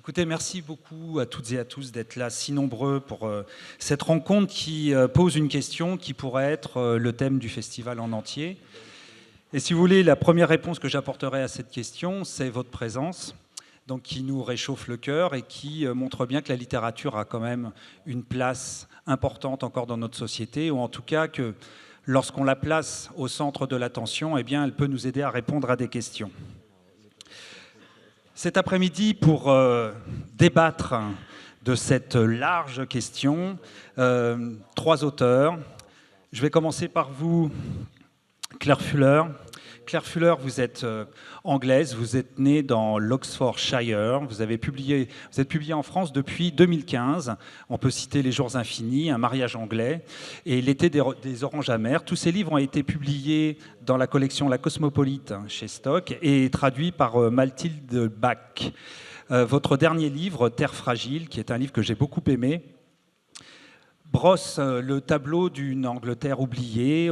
Écoutez, merci beaucoup à toutes et à tous d'être là si nombreux pour cette rencontre qui pose une question qui pourrait être le thème du festival en entier. Et si vous voulez, la première réponse que j'apporterai à cette question, c'est votre présence, donc qui nous réchauffe le cœur et qui montre bien que la littérature a quand même une place importante encore dans notre société, ou en tout cas que lorsqu'on la place au centre de l'attention, eh bien, elle peut nous aider à répondre à des questions. Cet après-midi, pour débattre de cette large question, trois auteurs. Je vais commencer par vous, Claire Fuller. Claire Fuller, vous êtes anglaise, vous êtes née dans l'Oxfordshire, vous êtes publiée en France depuis 2015. On peut citer Les Jours Infinis, Un mariage anglais et L'été des oranges amères. Tous ces livres ont été publiés dans la collection La Cosmopolite chez Stock et traduits par Mathilde Bach. Votre dernier livre, Terre fragile, qui est un livre que j'ai beaucoup aimé, brosse le tableau d'une Angleterre oubliée.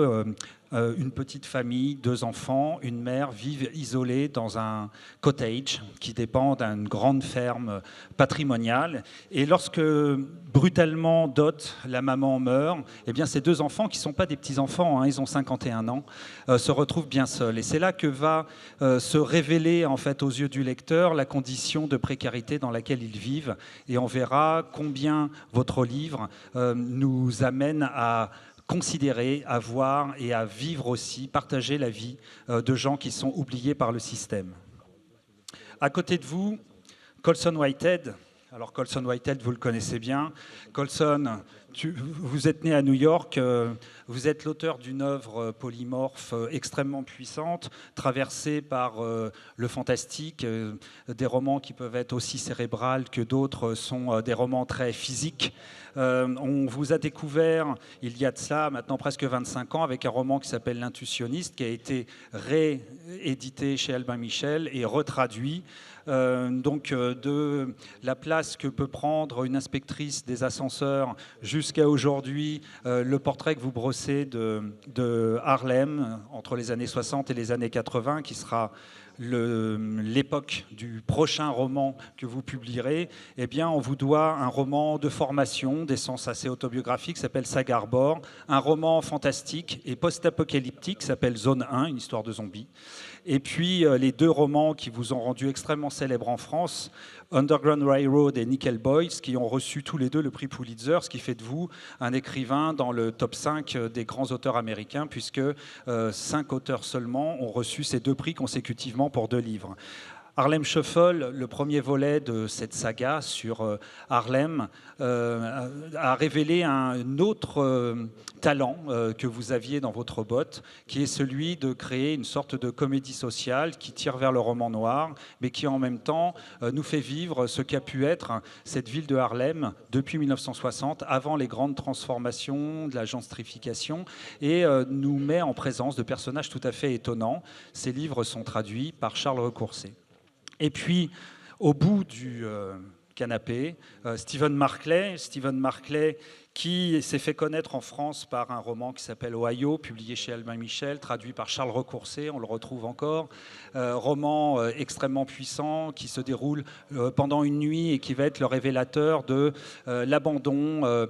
Une petite famille, 2 enfants, une mère vivent isolés dans un cottage qui dépend d'une grande ferme patrimoniale. Et lorsque brutalement Dot, la maman, meurt, eh bien ces 2 enfants, qui ne sont pas des petits-enfants, ils ont 51 ans, se retrouvent bien seuls. Et c'est là que va se révéler en fait aux yeux du lecteur la condition de précarité dans laquelle ils vivent. Et on verra combien votre livre nous amène à considérer, à voir et à vivre aussi, partager la vie de gens qui sont oubliés par le système. À côté de vous, Colson Whitehead. Alors Colson Whitehead, vous le connaissez bien. Colson, vous êtes né à New York, vous êtes l'auteur d'une œuvre polymorphe extrêmement puissante, traversée par le fantastique, des romans qui peuvent être aussi cérébrales que d'autres sont des romans très physiques. On vous a découvert, il y a de ça maintenant presque 25 ans, avec un roman qui s'appelle L'Intuitionniste, qui a été réédité chez Albin Michel et retraduit. De la place que peut prendre une inspectrice des ascenseurs jusqu'à aujourd'hui, le portrait que vous brossez de Harlem entre les années 60 et les années 80, qui sera l'époque du prochain roman que vous publierez, eh bien, on vous doit un roman de formation, d'essence assez autobiographique, qui s'appelle Saga Harbor, un roman fantastique et post-apocalyptique qui s'appelle Zone 1, une histoire de zombies. Et puis les 2 romans qui vous ont rendu extrêmement célèbre en France, Underground Railroad et Nickel Boys, qui ont reçu tous les 2 le prix Pulitzer, ce qui fait de vous un écrivain dans le top 5 des grands auteurs américains, puisque 5 auteurs seulement ont reçu ces 2 prix consécutivement pour 2 livres. Harlem Shuffle, le premier volet de cette saga sur Harlem, a révélé un autre talent que vous aviez dans votre botte, qui est celui de créer une sorte de comédie sociale qui tire vers le roman noir, mais qui en même temps nous fait vivre ce qu'a pu être cette ville de Harlem depuis 1960, avant les grandes transformations de la gentrification, et nous met en présence de personnages tout à fait étonnants. Ces livres sont traduits par Charles Recourcé. Et puis, au bout du canapé, Stephen Markley, qui s'est fait connaître en France par un roman qui s'appelle Ohio, publié chez Albin Michel, traduit par Charles Recourcé, on le retrouve encore. Roman extrêmement puissant qui se déroule pendant une nuit et qui va être le révélateur de l'abandon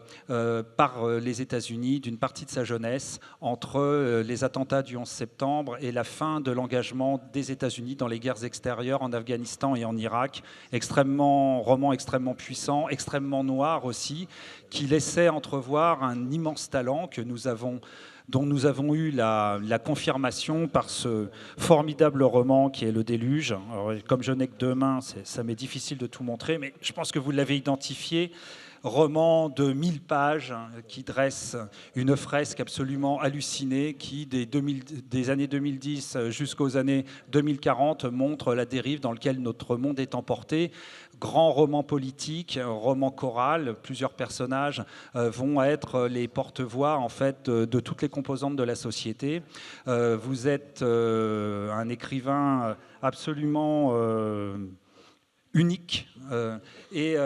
par les États-Unis d'une partie de sa jeunesse entre les attentats du 11 septembre et la fin de l'engagement des États-Unis dans les guerres extérieures en Afghanistan et en Irak. Roman extrêmement puissant, extrêmement noir aussi, qui laissait entrevoir un immense talent dont nous avons eu la confirmation par ce formidable roman qui est Le Déluge. Alors, comme je n'ai que 2 mains, ça m'est difficile de tout montrer, mais je pense que vous l'avez identifié. Roman de 1000 pages qui dresse une fresque absolument hallucinée qui, des années 2010 jusqu'aux années 2040, montre la dérive dans laquelle notre monde est emporté. Grand roman politique, roman choral, plusieurs personnages vont être les porte-voix en fait de toutes les composantes de la société. Vous êtes un écrivain absolument unique et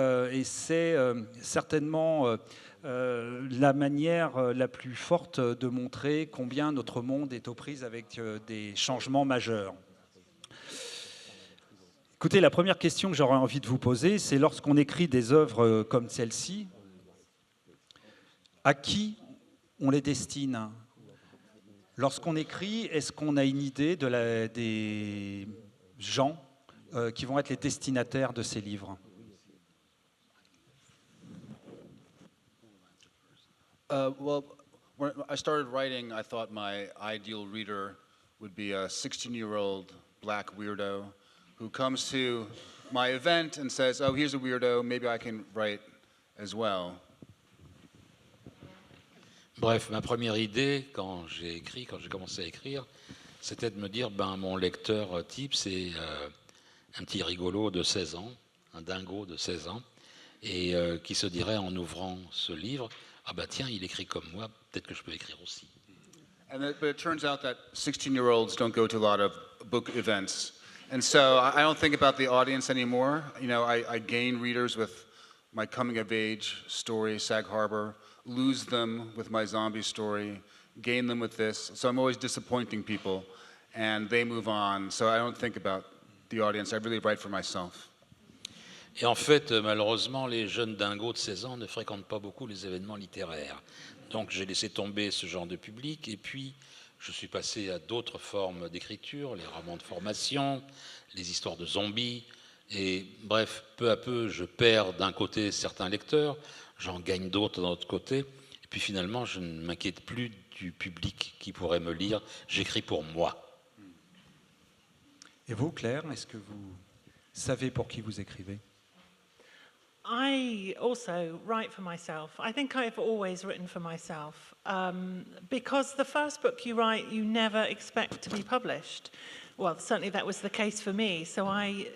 c'est certainement la manière la plus forte de montrer combien notre monde est aux prises avec des changements majeurs. Écoutez, la première question que j'aurais envie de vous poser, c'est lorsqu'on écrit des œuvres comme celle-ci, à qui on les destine? Lorsqu'on écrit, est-ce qu'on a une idée des gens qui vont être les destinataires de ces livres? Well, when I started writing, I thought my ideal reader would be a 16-year-old black weirdo who comes to my event and says, oh, here's a weirdo, maybe I can write as well. Bref, ma première idée quand j'ai commencé à écrire, c'était de me dire, mon lecteur type, c'est un petit rigolo de 16 ans, un dingo de 16 ans, et qui se dirait en ouvrant ce livre, ah tiens, il écrit comme moi, peut-être que je peux écrire aussi. But it turns out that 16-year-olds don't go to a lot of book events. And so I don't think about the audience anymore. You know, I gain readers with my coming-of-age story, Sag Harbor, lose them with my zombie story, gain them with this. So I'm always disappointing people, and they move on. So I don't think about the audience. I really write for myself. Et en fait, malheureusement, les jeunes dingos de 16 ans ne fréquentent pas beaucoup les événements littéraires. Donc j'ai laissé tomber ce genre de public, et puis je suis passé à d'autres formes d'écriture, les romans de formation, les histoires de zombies, et bref, peu à peu, je perds d'un côté certains lecteurs, j'en gagne d'autres d'un autre côté, et puis finalement, je ne m'inquiète plus du public qui pourrait me lire, j'écris pour moi. Et vous, Claire, est-ce que vous savez pour qui vous écrivez? I also write for myself. I think I've always written for myself because the first book you write, you never expect to be published. Well, certainly that was the case for me. So I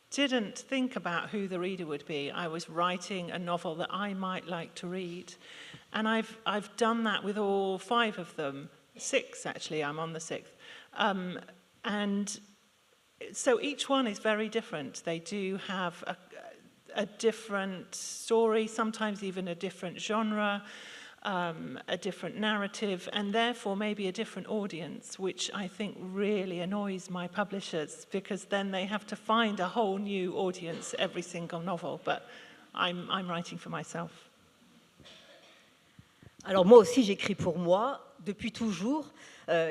didn't think about who the reader would be. I was writing a novel that I might like to read. And I've done that with all 5 of them. 6, actually, I'm on the 6th. And so each one is very different. They do have a different story, sometimes even a different genre, a different narrative, and therefore maybe a different audience, which I think really annoys my publishers, because then they have to find a whole new audience every single novel. But I'm writing for myself. Alors moi aussi, j'écris pour moi, depuis toujours.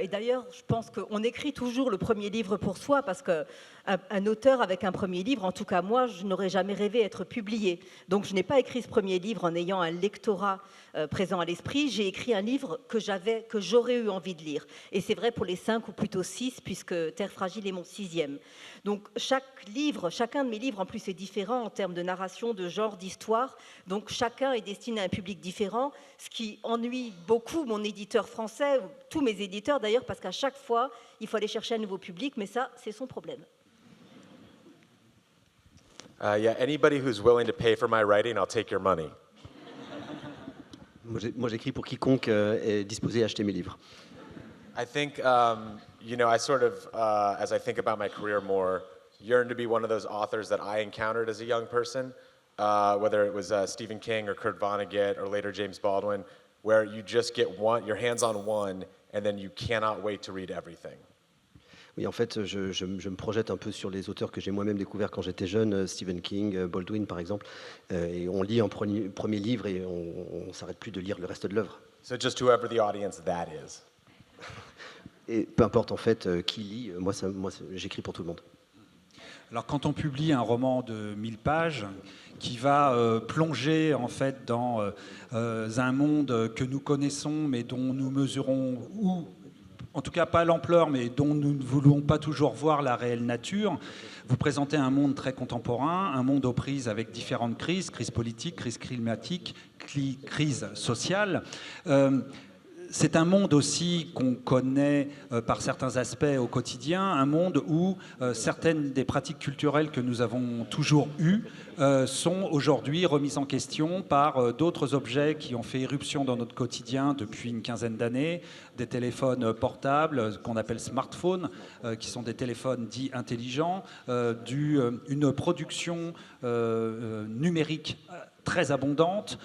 Et d'ailleurs, je pense qu'on écrit toujours le premier livre pour soi, parce qu'un auteur avec un premier livre, en tout cas moi, je n'aurais jamais rêvé être publié. Donc je n'ai pas écrit ce premier livre en ayant un lectorat présent à l'esprit. J'ai écrit un livre que j'aurais eu envie de lire. Et c'est vrai pour les 5 ou plutôt 6, puisque Terre fragile est mon 6e. Donc chacun de mes livres en plus est différent en termes de narration, de genre, d'histoire. Donc chacun est destiné à un public différent, ce qui ennuie beaucoup mon éditeur français, ou tous mes éditeurs d'ailleurs, parce qu'à chaque fois, il faut aller chercher un nouveau public, mais ça, c'est son problème. Yeah, anybody who's willing to pay for my writing, I'll take your money. Moi, j'écris pour quiconque est disposé à acheter mes livres. I think, I sort of, as I think about my career more, yearn to be one of those authors that I encountered as a young person, whether it was Stephen King or Kurt Vonnegut or later James Baldwin, where you just get your hands on one, and then you cannot wait to read everything. Oui, en fait, je me projette un peu sur les auteurs que j'ai moi-même découverts quand j'étais jeune, Stephen King, Baldwin par exemple, et on lit un premier livre et on ne s'arrête plus de lire le reste de l'œuvre. So just whoever the audience that is. Et peu importe en fait qui lit, moi j'écris pour tout le monde. Alors quand on publie un roman de 1000 pages qui va plonger en fait dans un monde que nous connaissons mais dont nous mesurons en tout cas pas l'ampleur, mais dont nous ne voulons pas toujours voir la réelle nature. Vous présentez un monde très contemporain, un monde aux prises avec différentes crises, crise politique, crise climatique, crise sociale. C'est un monde aussi qu'on connaît par certains aspects au quotidien, un monde où certaines des pratiques culturelles que nous avons toujours eues sont aujourd'hui remises en question par d'autres objets qui ont fait irruption dans notre quotidien depuis une quinzaine d'années, des téléphones portables qu'on appelle smartphones, qui sont des téléphones dits intelligents, une production numérique très abondante.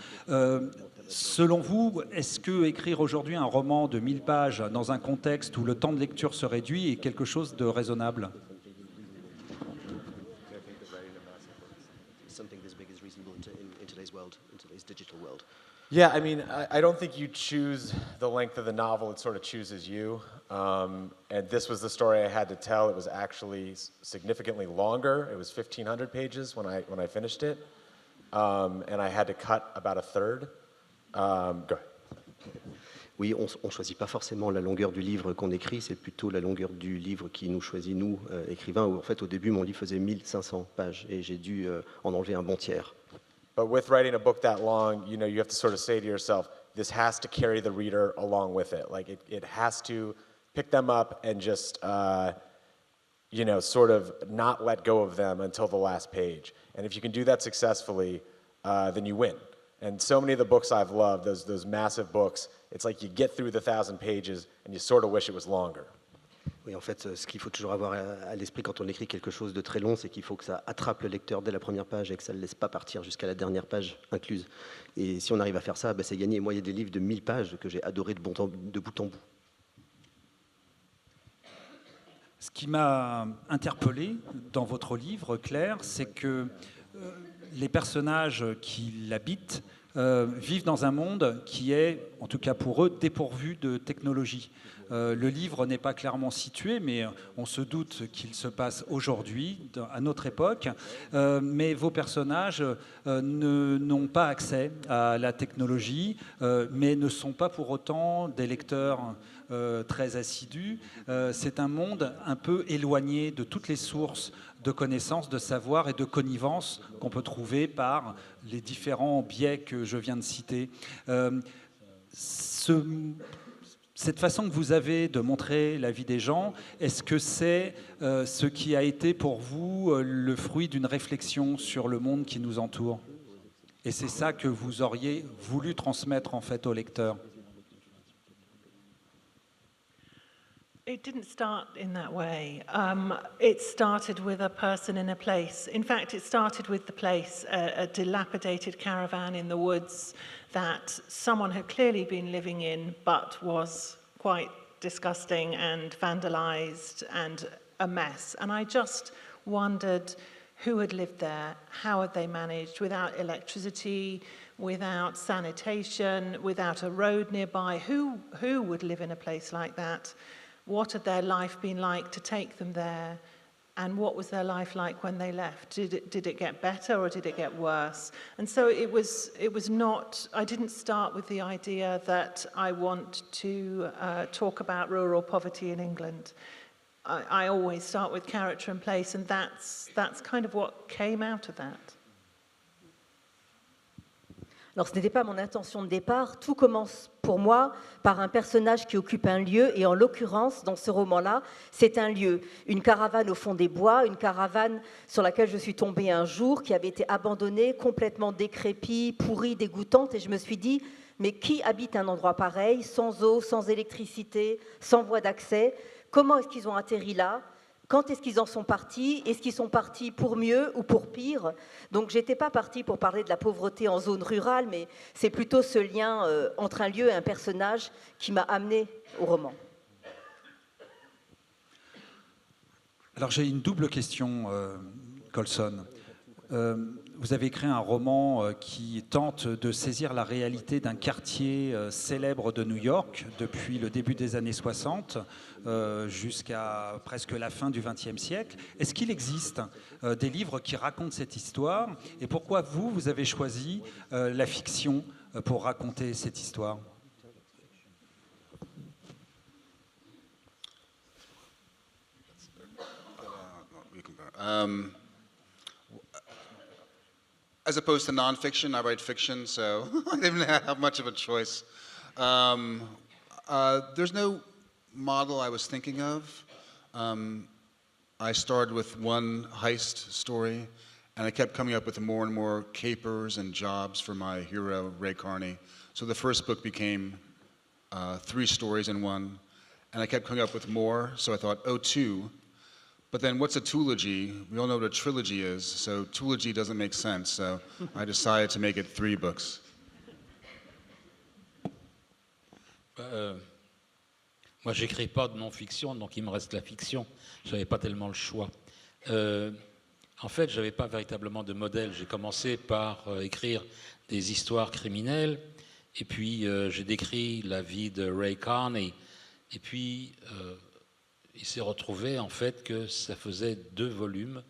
Selon vous, est-ce que écrire aujourd'hui un roman de 1000 pages dans un contexte où le temps de lecture se réduit est quelque chose de raisonnable ? something this big is reasonable in today's world, in today's digital world? Yeah, I mean, I don't think you choose the length of the novel, it sort of chooses you. And this was the story I had to tell. It was actually significantly longer. It was 1,500 pages when I finished it. And I had to cut about a third. Go ahead. Oui, on ne choisit pas forcément la longueur du livre qu'on écrit, c'est plutôt la longueur du livre qui nous choisit, nous, écrivains. Où, en fait, au début, mon livre faisait 1500 pages et j'ai dû en enlever un bon tiers. But with writing a book that long, you know, you have to sort of say to yourself, this has to carry the reader along with it. Like, it has to pick them up and just, you know, sort of not let go of them until the last page. And if you can do that successfully, then you win. And so many of the books I've loved, those massive books, it's like you get through the 1,000 pages and you sort of wish it was longer. Oui, en fait, ce qu'il faut toujours avoir à l'esprit quand on écrit quelque chose de très long, c'est qu'il faut que ça attrape le lecteur dès la première page et que ça ne le laisse pas partir jusqu'à la dernière page incluse. Et si on arrive à faire ça, c'est gagné. Moi, il y a des livres de 1000 pages que j'ai adorés de bout en bout. Ce qui m'a interpellé dans votre livre, Claire, c'est que les personnages qui l'habitent vivent dans un monde qui est, en tout cas pour eux, dépourvu de technologie. Le livre n'est pas clairement situé, mais on se doute qu'il se passe aujourd'hui, à notre époque. Mais vos personnages n'ont pas accès à la technologie, mais ne sont pas pour autant des lecteurs très assidus. C'est un monde un peu éloigné de toutes les sources de connaissances, de savoir et de connivence qu'on peut trouver par les différents biais que je viens de citer. Cette façon que vous avez de montrer la vie des gens, est-ce que c'est ce qui a été pour vous le fruit d'une réflexion sur le monde qui nous entoure? Et c'est ça que vous auriez voulu transmettre en fait au lecteur? It didn't start in that way. It started with a person in a place. In fact, it started with the place, a dilapidated caravan in the woods that someone had clearly been living in, but was quite disgusting and vandalized and a mess. And I just wondered who had lived there, how had they managed without electricity, without sanitation, without a road nearby. Who would live in a place like that? What had their life been like to take them there? And what was their life like when they left? Did it get better or did it get worse? And so it was not, I didn't start with the idea that I want to talk about rural poverty in England. I always start with character and place, and that's kind of what came out of that. Alors ce n'était pas mon intention de départ, tout commence pour moi par un personnage qui occupe un lieu, et en l'occurrence, dans ce roman-là, c'est un lieu, une caravane au fond des bois, une caravane sur laquelle je suis tombée un jour, qui avait été abandonnée, complètement décrépite, pourrie, dégoûtante, et je me suis dit, mais qui habite un endroit pareil, sans eau, sans électricité, sans voie d'accès? Comment est-ce qu'ils ont atterri là? Quand est-ce qu'ils en sont partis? Est-ce qu'ils sont partis pour mieux ou pour pire? Donc, je n'étais pas partie pour parler de la pauvreté en zone rurale, mais c'est plutôt ce lien entre un lieu et un personnage qui m'a amenée au roman. Alors, j'ai une double question, Colson. Vous avez écrit un roman qui tente de saisir la réalité d'un quartier célèbre de New York depuis le début des années 60 jusqu'à presque la fin du XXe siècle. Est-ce qu'il existe des livres qui racontent cette histoire? Et pourquoi vous avez choisi la fiction pour raconter cette histoire? As opposed to nonfiction, I write fiction, so I didn't have much of a choice. There's no model I was thinking of. I started with one heist story, and I kept coming up with more and more capers and jobs for my hero, Ray Carney. So the first book became 3 stories in one, and I kept coming up with more, so I thought, oh, 2. But then what's a trilogy? We all know what a trilogy is, so trilogy doesn't make sense, so I decided to make it 3 books. Moi, j'écris pas de non-fiction, donc il me reste la fiction. Je n'avais pas tellement le choix. En fait, je n'avais pas véritablement de modèle. J'ai commencé par écrire des histoires criminelles, et puis j'ai décrit la vie de Ray Carney, et puis il s'est retrouvé en fait que ça faisait 2 volumes,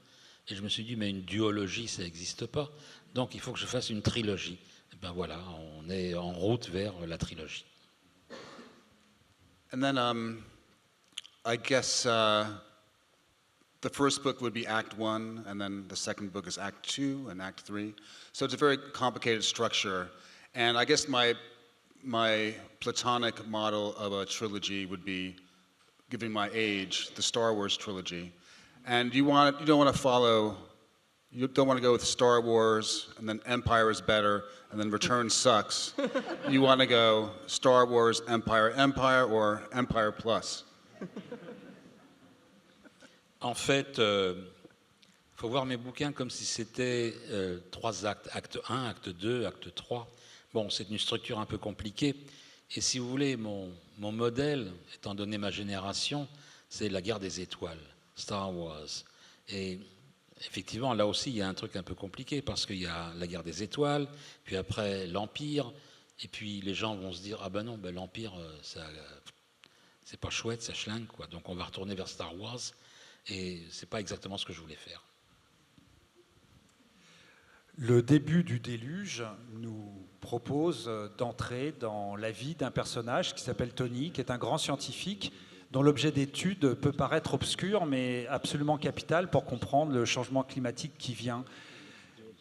et je me suis dit, mais une duologie, ça n'existe pas, donc il faut que je fasse une trilogie. Et ben voilà, on est en route vers la trilogie. And then I guess the first book would be Act 1, and then the second book is Act 2 and Act 3. So it's a very complicated structure. And I guess my platonic model of a trilogy would be, given my age, the Star Wars trilogy. And you don't want to go with Star Wars, and then Empire is better, and then Return sucks. You want to go Star Wars, Empire, Empire, or Empire Plus. En fait, il faut voir mes bouquins comme si c'était 3 actes. Acte 1, acte 2, acte 3. Bon, c'est une structure un peu compliquée. Et si vous voulez, mon modèle, étant donné ma génération, c'est la guerre des étoiles, Star Wars. Et effectivement, là aussi, il y a un truc un peu compliqué parce qu'il y a la guerre des étoiles, puis après l'Empire, et puis les gens vont se dire, ah ben non, ben l'Empire, c'est pas chouette, ça schlingue, quoi. Donc on va retourner vers Star Wars. Et ce n'est pas exactement ce que je voulais faire. Le début du déluge nous propose d'entrer dans la vie d'un personnage qui s'appelle Tony, qui est un grand scientifique dont l'objet d'étude peut paraître obscur, mais absolument capital pour comprendre le changement climatique qui vient.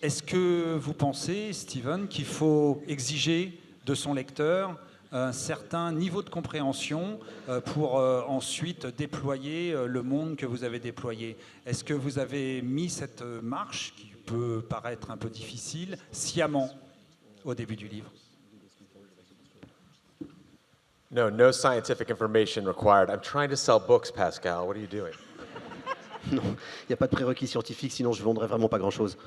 Est-ce que vous pensez, Steven, qu'il faut exiger de son lecteur un certain niveau de compréhension pour ensuite déployer le monde que vous avez déployé? Est-ce que vous avez mis cette marche, qui peut paraître un peu difficile, sciemment au début du livre? No scientific information required. I'm trying to sell books, Pascal. What are you doing? Non, il n'y a pas de prérequis scientifique, sinon je ne vendrais vraiment pas grand-chose.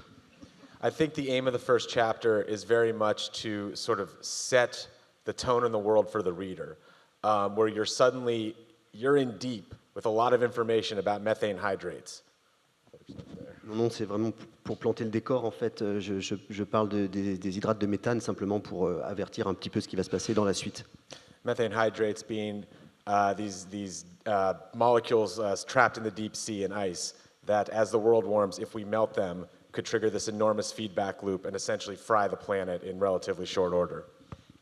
I think the aim of the first chapter is very much to sort of set the tone in the world for the reader, where you're in deep with a lot of information about methane hydrates. Non, c'est vraiment pour planter le décor. En fait, je parle des hydrates de méthane simplement pour avertir un petit peu ce qui va se passer dans la suite. Methane hydrates being these molecules trapped in the deep sea and ice that, as the world warms, if we melt them, could trigger this enormous feedback loop and essentially fry the planet in relatively short order.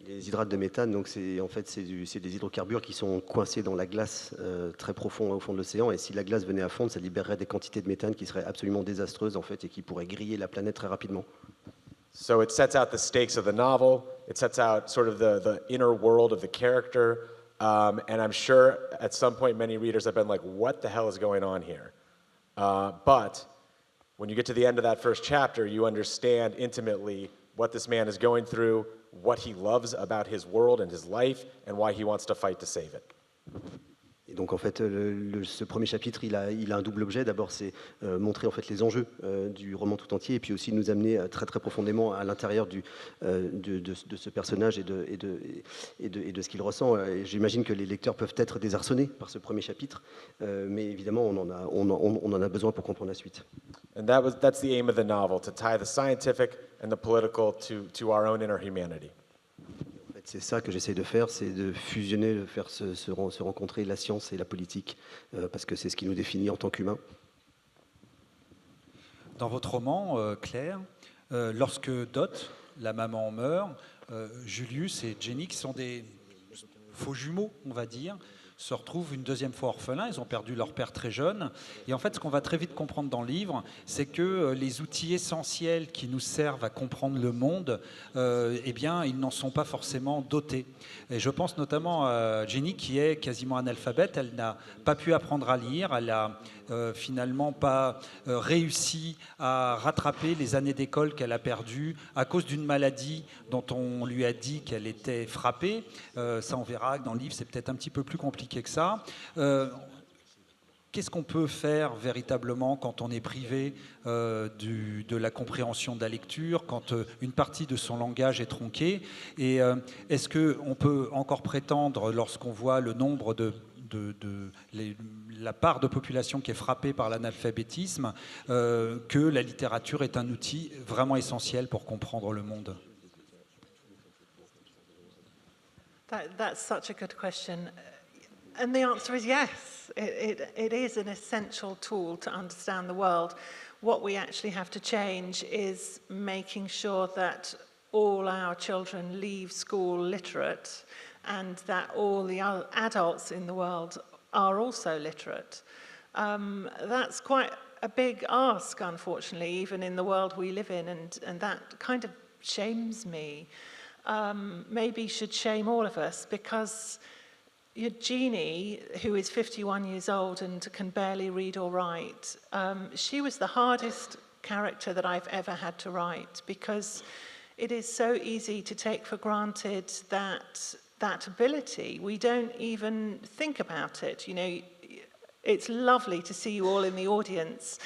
Les hydrates de méthane, donc c'est des hydrocarbures qui sont coincés dans la glace très profond au fond de l'océan. Et si la glace venait à fondre, ça libérerait des quantités de méthane qui seraient absolument désastreuses en fait et qui pourraient griller la planète très rapidement. So it sets out the stakes of the novel. It sets out sort of the inner world of the character. And I'm sure at some point many readers have been like, "What the hell is going on here?" But when you get to the end of that first chapter, you understand intimately what this man is going through, what he loves about his world and his life, and why he wants to fight to save it. Et donc en fait, ce premier chapitre, il a un double objet. D'abord, c'est montrer en fait les enjeux du roman tout entier, et puis aussi nous amener très très profondément à l'intérieur de ce personnage et de ce qu'il ressent. Et j'imagine que les lecteurs peuvent être désarçonnés par ce premier chapitre, mais évidemment, on en a besoin pour comprendre la suite. And that's the aim of the novel, to tie the scientific and the political to our own inner humanity. C'est ça que j'essaie de faire, c'est de fusionner, de faire se rencontrer la science et la politique, parce que c'est ce qui nous définit en tant qu'humains. Dans votre roman, Claire, lorsque Dot, la maman, meurt, Julius et Jenny, qui sont des faux jumeaux, on va dire, se retrouvent une deuxième fois orphelins. Ils ont perdu leur père très jeune. Et en fait, ce qu'on va très vite comprendre dans le livre, c'est que les outils essentiels qui nous servent à comprendre le monde, eh bien, ils n'en sont pas forcément dotés. Et je pense notamment à Jenny, qui est quasiment analphabète. Elle n'a pas pu apprendre à lire. Elle n'a finalement pas réussi à rattraper les années d'école qu'elle a perdues à cause d'une maladie dont on lui a dit qu'elle était frappée. Ça, on verra que dans le livre, c'est peut-être un petit peu plus compliqué que ça. Qu'est-ce qu'on peut faire véritablement quand on est privé de la compréhension de la lecture, quand une partie de son langage est tronquée? Et est-ce qu'on peut encore prétendre, lorsqu'on voit le nombre de la part de population qui est frappée par l'analphabétisme, que la littérature est un outil vraiment essentiel pour comprendre le monde? That's such a good question. And the answer is yes. It is an essential tool to understand the world. What we actually have to change is making sure that all our children leave school literate and that all the adults in the world are also literate. That's quite a big ask, unfortunately, even in the world we live in, and that kind of shames me. Maybe should shame all of us, because Jeannie, who is 51 years old and can barely read or write, she was the hardest character that I've ever had to write, because it is so easy to take for granted that ability. We don't even think about it. You know, it's lovely to see you all in the audience.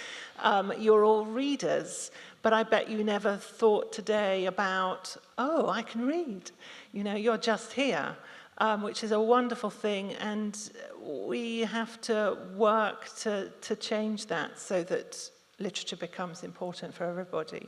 You're all readers, but I bet you never thought today about, oh, I can read. You know, you're just here, which is a wonderful thing, and we have to work to change that so that literature becomes important for everybody.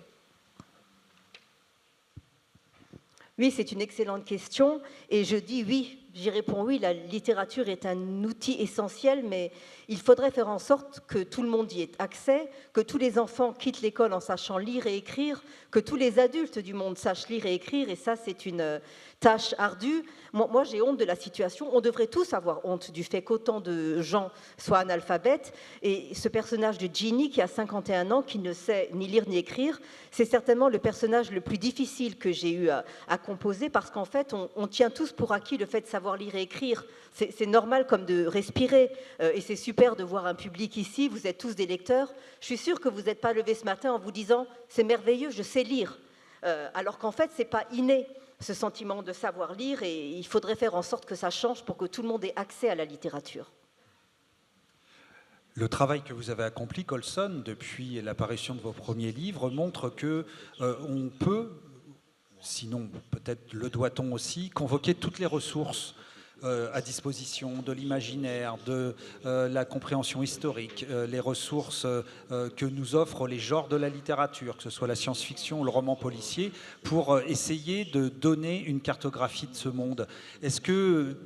Oui, c'est une excellente question et je dis oui, j'y réponds oui, la littérature est un outil essentiel, mais il faudrait faire en sorte que tout le monde y ait accès, que tous les enfants quittent l'école en sachant lire et écrire, que tous les adultes du monde sachent lire et écrire, et ça c'est une tâche ardue. Moi j'ai honte de la situation, on devrait tous avoir honte du fait qu'autant de gens soient analphabètes, et ce personnage de Ginny qui a 51 ans, qui ne sait ni lire ni écrire, c'est certainement le personnage le plus difficile que j'ai eu à composer, parce qu'en fait on tient tous pour acquis le fait de savoir lire et écrire, c'est normal comme de respirer, et c'est super de voir un public ici, vous êtes tous des lecteurs, je suis sûre que vous n'êtes pas levés ce matin en vous disant « c'est merveilleux, je sais lire », alors qu'en fait ce n'est pas inné, ce sentiment de savoir lire, et il faudrait faire en sorte que ça change pour que tout le monde ait accès à la littérature. Le travail que vous avez accompli, Colson, depuis l'apparition de vos premiers livres, montre que on peut, sinon peut-être le doit-on aussi, convoquer toutes les ressources à disposition de l'imaginaire, de la compréhension historique, les ressources que nous offrent les genres de la littérature, que ce soit la science-fiction ou le roman policier, pour essayer de donner une cartographie de ce monde. Est-ce que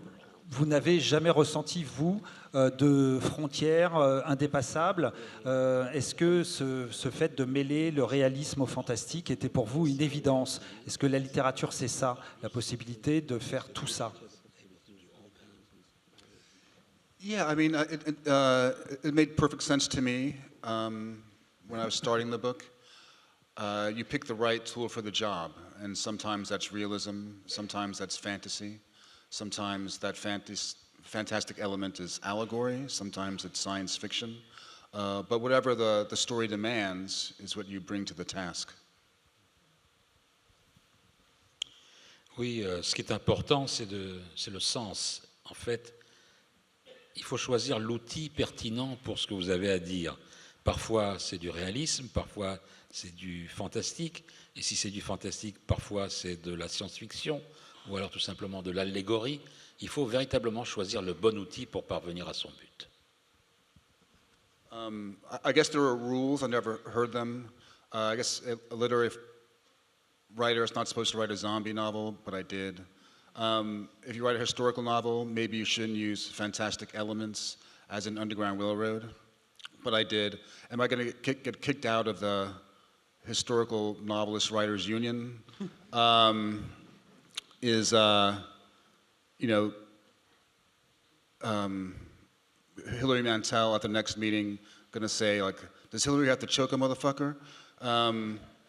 vous n'avez jamais ressenti, vous, de frontières indépassables? Est-ce que ce fait de mêler le réalisme au fantastique était pour vous une évidence? Est-ce que la littérature, c'est ça, la possibilité de faire tout ça? Yeah, I mean, it made perfect sense to me when I was starting the book. You pick the right tool for the job, and sometimes that's realism, sometimes that's fantasy, sometimes that fantastic element is allegory, sometimes it's science fiction. But whatever the story demands is what you bring to the task. Oui, ce qui est important, c'est le sens. En fait, il faut choisir l'outil pertinent pour ce que vous avez à dire. Parfois, c'est du réalisme, parfois, c'est du fantastique. Et si c'est du fantastique, parfois, c'est de la science-fiction, ou alors tout simplement de l'allégorie. Il faut véritablement choisir le bon outil pour parvenir à son but. I guess there are rules, I've never heard them. I guess a literary writer is not supposed to write a zombie novel, but I did. If you write a historical novel, maybe you shouldn't use fantastic elements as in Underground Railroad, but I did. Am I going to get kicked out of the Historical Novelist Writers Union? Hillary Mantel at the next meeting going to say, like, does Hillary have to choke a motherfucker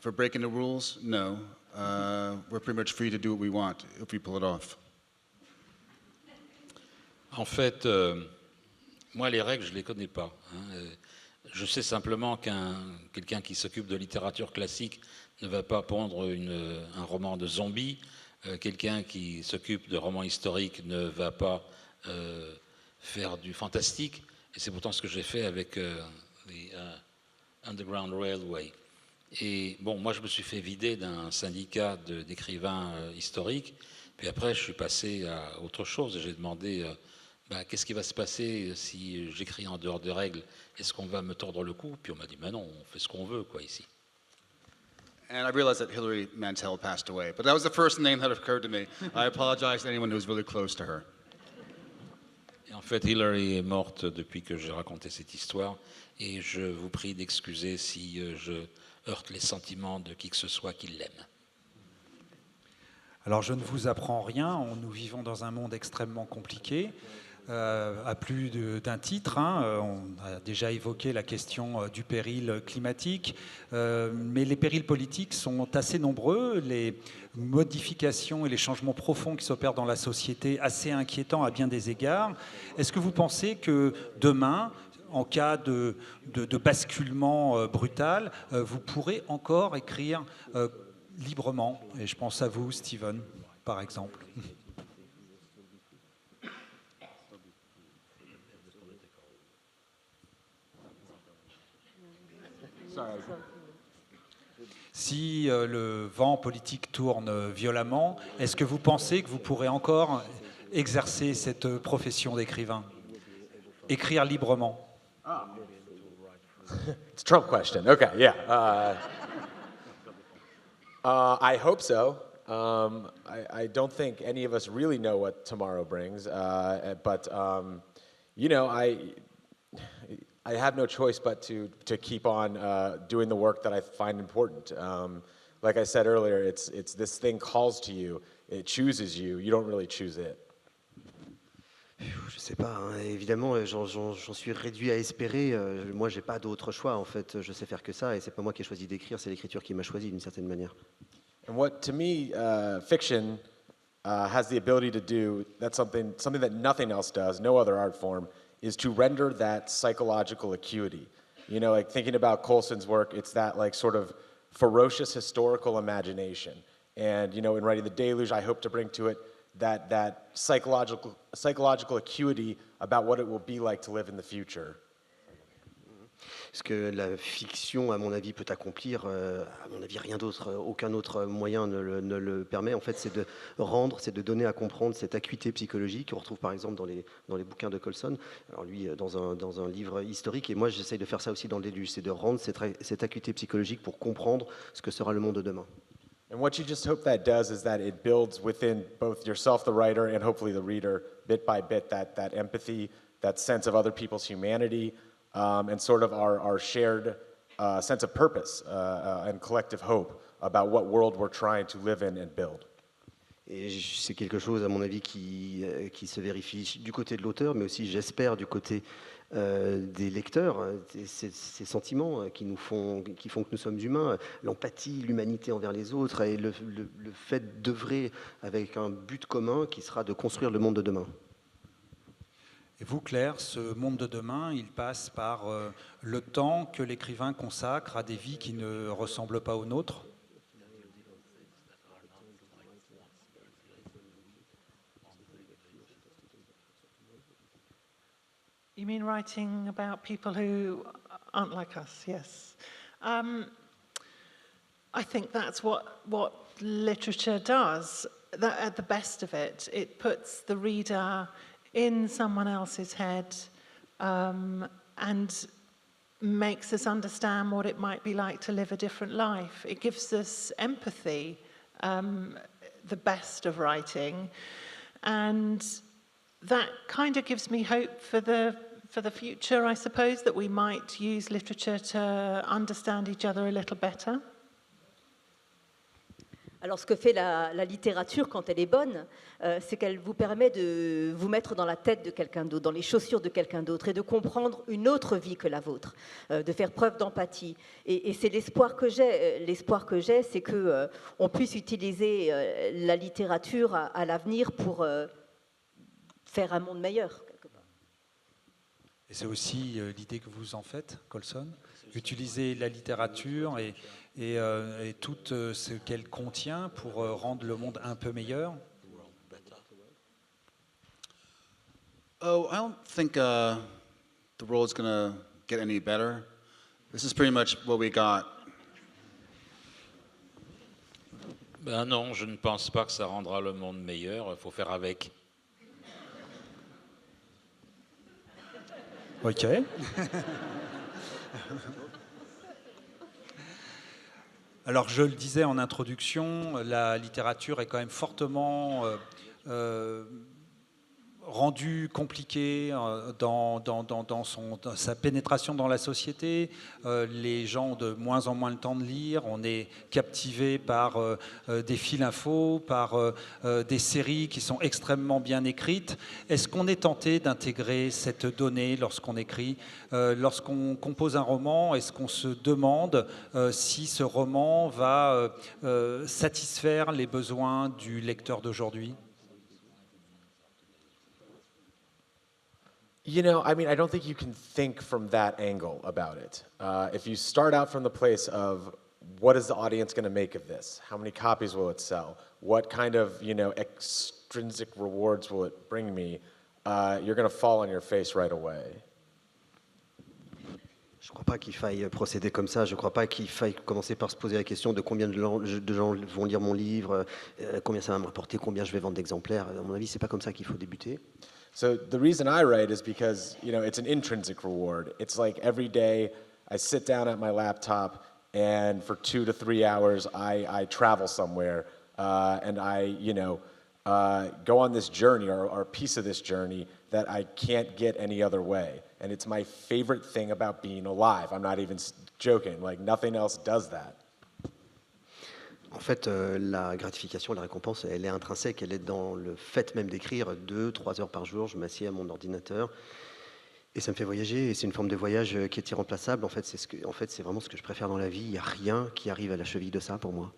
for breaking the rules? No. We're pretty much free to do what we want if we pull it off. En fait, moi, les règles, je ne les connais pas. Je sais simplement quelqu'un qui s'occupe de littérature classique ne va pas pondre un roman de zombies. Quelqu'un qui s'occupe de romans historiques ne va pas faire du fantastique. Et c'est pourtant ce que j'ai fait avec Underground Railway. Et bon, moi, je me suis fait vider d'un syndicat d'écrivains historiques. Puis après, je suis passé à autre chose. J'ai demandé bah, qu'est-ce qui va se passer si j'écris en dehors des règles? Est-ce qu'on va me tordre le cou? Puis on m'a dit, ben non, on fait ce qu'on veut, quoi, ici. And I realized that Hilary Mantel passed away, but that was the first name that occurred to me. I apologize to anyone who was really close to her. Et en fait, Hillary est morte depuis que j'ai raconté cette histoire, et je vous prie d'excuser si je heurte les sentiments de qui que ce soit qui l'aime. Alors je ne vous apprends rien, nous vivons dans un monde extrêmement compliqué, à plus d'un titre. On a déjà évoqué la question du péril climatique, mais les périls politiques sont assez nombreux, les modifications et les changements profonds qui s'opèrent dans la société, assez inquiétants à bien des égards. Est-ce que vous pensez que demain, en cas de basculement brutal, vous pourrez encore écrire librement? Et je pense à vous, Stephen, par exemple. Si le vent politique tourne violemment, est-ce que vous pensez que vous pourrez encore exercer cette profession d'écrivain? Écrire librement? It's a Trump question. Okay, yeah. I hope so. I don't think any of us really know what tomorrow brings, but you know, I have no choice but to keep on doing the work that I find important. Like I said earlier, it's this thing calls to you, it chooses you. You don't really choose it. Je sais pas, hein. Évidemment, j'en suis réduit à espérer. Moi, j'ai pas d'autre choix, en fait. Je sais faire que ça, et c'est pas moi qui ai choisi d'écrire, c'est l'écriture qui m'a choisi d'une certaine manière. And what, to me, fiction has the ability to do, that's something that nothing else does, no other art form, is to render that psychological acuity. You know, like thinking about Coulson's work, it's that like sort of ferocious historical imagination. And, you know, in writing The Deluge, I hope to bring to it that psychological acuity about what it will be like to live in the future. Ce que la fiction, à mon avis, peut accomplir, à mon avis, rien d'autre, aucun autre moyen ne le permet. En fait, c'est de rendre, c'est de donner à comprendre cette acuité psychologique qu'on retrouve par exemple dans les bouquins de Coulson. Alors lui, dans un livre historique, et moi j'essaye de faire ça aussi dans le Déluge, c'est de rendre cette acuité psychologique pour comprendre ce que sera le monde de demain. And what you just hope that does is that it builds within both yourself, the writer, and hopefully the reader, bit by bit, that empathy, that sense of other people's humanity, and sort of our shared sense of purpose and collective hope about what world we're trying to live in and build. Et c'est quelque chose, à mon avis, qui se vérifie du côté de l'auteur, mais aussi, j'espère, du côté des lecteurs, ces sentiments qui font que nous sommes humains, l'empathie, l'humanité envers les autres, et le fait d'œuvrer avec un but commun qui sera de construire le monde de demain. Et vous, Claire, ce monde de demain, il passe par le temps que l'écrivain consacre à des vies qui ne ressemblent pas aux nôtres? You mean writing about people who aren't like us? Yes. I think that's what literature does. That, at the best of it, it puts the reader in someone else's head and makes us understand what it might be like to live a different life. It gives us empathy, the best of writing, and that kind of gives me hope for the future, I suppose, that we might use literature to understand each other a little better. Alors, ce que fait la littérature quand elle est bonne, c'est qu'elle vous permet de vous mettre dans la tête de quelqu'un d'autre, dans les chaussures de quelqu'un d'autre, et de comprendre une autre vie que la vôtre, de faire preuve d'empathie. Et c'est l'espoir que j'ai. L'espoir que j'ai, c'est qu'on puisse utiliser la littérature à l'avenir pour faire un monde meilleur, quelque part. Et c'est aussi l'idée que vous en faites, Coulson, utiliser la littérature et tout ce qu'elle contient pour rendre le monde un peu meilleur. Oh, I don't think the world's going to get any better. This is pretty much what we got. Ben non, je ne pense pas que ça rendra le monde meilleur. Il faut faire avec. Ok. Alors, je le disais en introduction, la littérature est quand même fortement rendue compliquée dans sa pénétration dans la société. Les gens ont de moins en moins le temps de lire. On est captivé par des fils infos, par des séries qui sont extrêmement bien écrites. Est-ce qu'on est tenté d'intégrer cette donnée lorsqu'on écrit? Lorsqu'on compose un roman, est-ce qu'on se demande si ce roman va satisfaire les besoins du lecteur d'aujourd'hui? You know, I mean, I don't think you can think from that angle about it. If you start out from the place of what is the audience going to make of this? How many copies will it sell? What kind of, extrinsic rewards will it bring me? You're going to fall on your face right away. Je ne crois pas qu'il faille procéder comme ça. Je ne crois pas qu'il faille commencer par se poser la question de combien de gens vont lire mon livre, combien ça va me rapporter, combien je vais vendre d'exemplaires. À mon avis, ce n'est pas comme ça qu'il faut débuter. So the reason I write is because, it's an intrinsic reward. It's like every day I sit down at my laptop and for 2 to 3 hours I travel somewhere and I, go on this journey or a piece of this journey that I can't get any other way. And it's my favorite thing about being alive. I'm not even joking. Like, nothing else does that. En fait, la gratification, la récompense, elle est intrinsèque, elle est dans le fait même d'écrire 2-3 heures par jour. Je m'assieds à mon ordinateur et ça me fait voyager. Et c'est une forme de voyage qui est irremplaçable. En fait, c'est vraiment ce que je préfère dans la vie. Il n'y a rien qui arrive à la cheville de ça pour moi.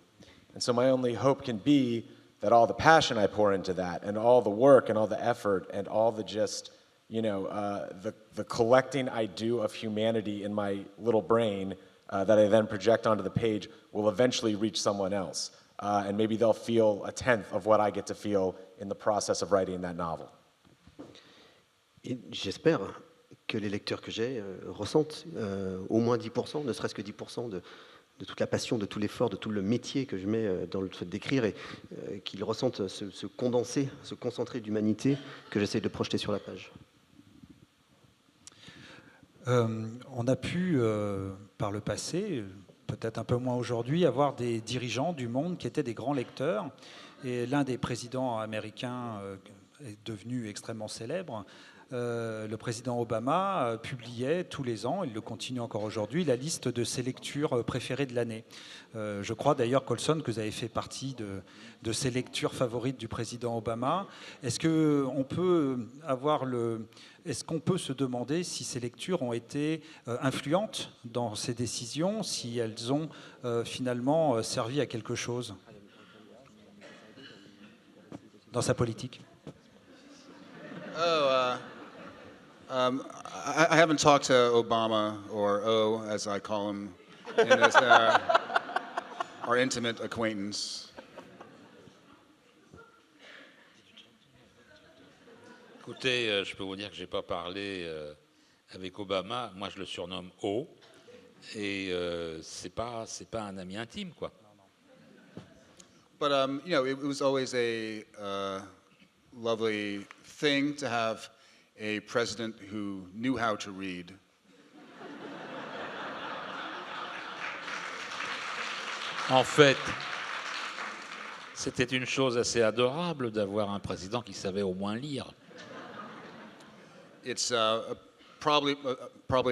And so my only hope can be that all the passion I pour into that and all the work and all the effort and all the just, the collecting I do of humanity in my little brain that I then project onto the page will eventually reach someone else. And maybe they'll feel a tenth of what I get to feel in the process of writing that novel. Et j'espère que les lecteurs que j'ai ressentent au moins 10%, ne serait-ce que 10% de toute la passion, de tout l'effort, de tout le métier que je mets dans le fait d'écrire et qu'ils ressentent ce condensé, ce concentré d'humanité que j'essaie de projeter sur la page. On a pu, par le passé, peut-être un peu moins aujourd'hui, avoir des dirigeants du monde qui étaient des grands lecteurs. Et l'un des présidents américains est devenu extrêmement célèbre. Le président Obama publiait tous les ans, il le continue encore aujourd'hui, la liste de ses lectures préférées de l'année. Je crois d'ailleurs, Colson, que vous avez fait partie de ces lectures favorites du président Obama. Est-ce qu'on peut se demander si ces lectures ont été influentes dans ses décisions, si elles ont finalement servi à quelque chose dans sa politique? I haven't talked to Obama, or O, as I call him, in this, our intimate acquaintance. Écoutez, je peux vous dire que je n'ai pas parlé avec Obama. Moi, je le surnomme O. Et c'est pas un ami intime, quoi. But, it was always a lovely thing to have a president who knew how to read. En fait, c'était une chose assez adorable d'avoir un président qui savait au moins lire. It's probably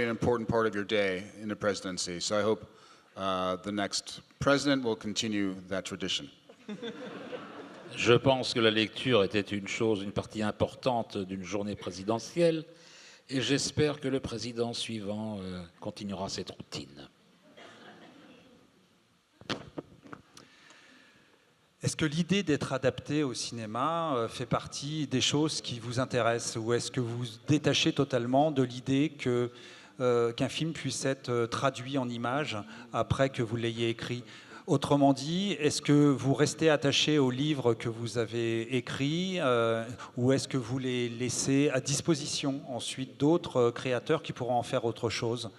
an important part of your day in the presidency. So I hope the next president will continue that tradition. Je pense que la lecture était une partie importante d'une journée présidentielle, et j'espère que le président suivant continuera cette routine. Est-ce que l'idée d'être adapté au cinéma fait partie des choses qui vous intéressent, ou est-ce que vous vous détachez totalement de l'idée qu'un film puisse être traduit en images après que vous l'ayez écrit? Autrement dit, est-ce que vous restez attaché aux livres que vous avez écrits ou est-ce que vous les laissez à disposition ensuite d'autres créateurs qui pourront en faire autre chose?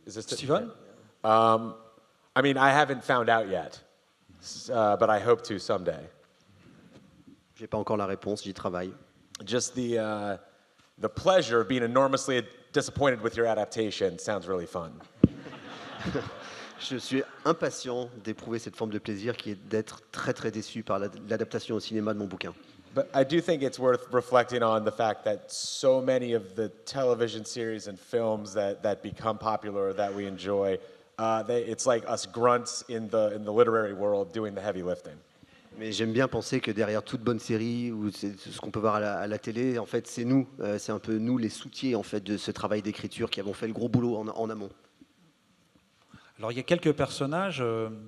Steven? I mean, I haven't found out yet, but I hope to someday. Je n'ai pas encore la réponse, j'y travaille. just the pleasure of being enormously disappointed with your adaptation sounds really fun. Je suis impatient d'éprouver cette forme de plaisir qui est d'être très très déçu par l'adaptation au cinéma de mon bouquin. But I do think it's worth reflecting on the fact that so many of the television series and films that become popular, that we enjoy, it's like us grunts in the literary world doing the heavy lifting. Mais j'aime bien penser que derrière toute bonne série ou ce qu'on peut voir à la télé, en fait, c'est nous, c'est un peu nous les soutiers en fait de ce travail d'écriture qui avons fait le gros boulot en amont. Alors il y a quelques personnages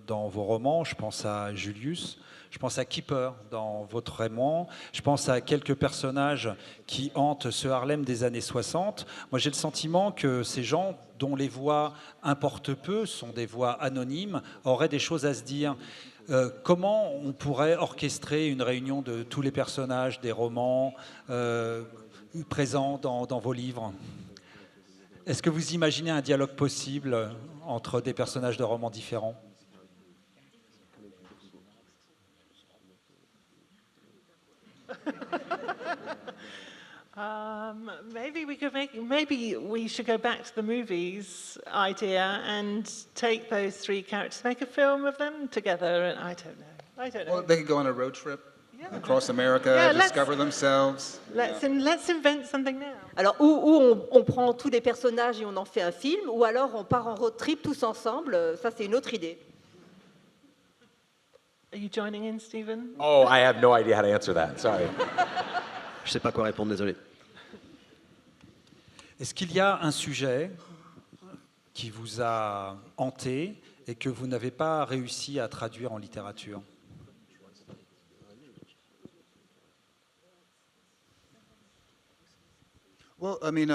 dans vos romans, je pense à Julius, je pense à Keeper dans votre roman, je pense à quelques personnages qui hantent ce Harlem des années 60. Moi j'ai le sentiment que ces gens dont les voix importent peu, sont des voix anonymes, auraient des choses à se dire. Comment on pourrait orchestrer une réunion de tous les personnages des romans présents dans vos livres ? Est-ce que vous imaginez un dialogue possible entre des personnages de romans différents ? Maybe we should go back to the movies idea and take those three characters, make a film of them together. And I don't know. Well, they could go on a road trip across America, Yeah, discover themselves. Let's invent something now. Alors, ou on prend tous des personnages et on en fait un film, ou alors on part en road trip tous ensemble, ça c'est une autre idée. Are you joining in, Stephen? Oh, I have no idea how to answer that. Sorry. Je sais pas quoi répondre, désolé. Est-ce qu'il y a un sujet qui vous a hanté et que vous n'avez pas réussi à traduire en littérature ? Well, I mean,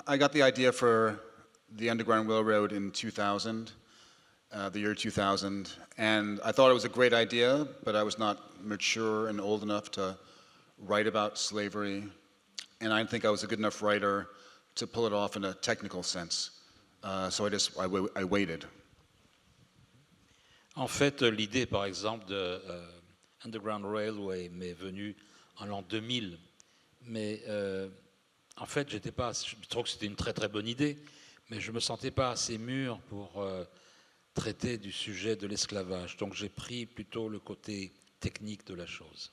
I got the idea for the Underground Railroad in 2000, the year 2000, and I thought it was a great idea, but I was not mature and old enough to write about slavery, and I didn't think I was a good enough writer to pull it off in a technical sense. So I waited. En fait, l'idée, par exemple, de Underground Railway m'est venue en l'an 2000, mais en fait, je trouve que c'était une très très bonne idée, mais je ne me sentais pas assez mûr pour traiter du sujet de l'esclavage. Donc j'ai pris plutôt le côté technique de la chose.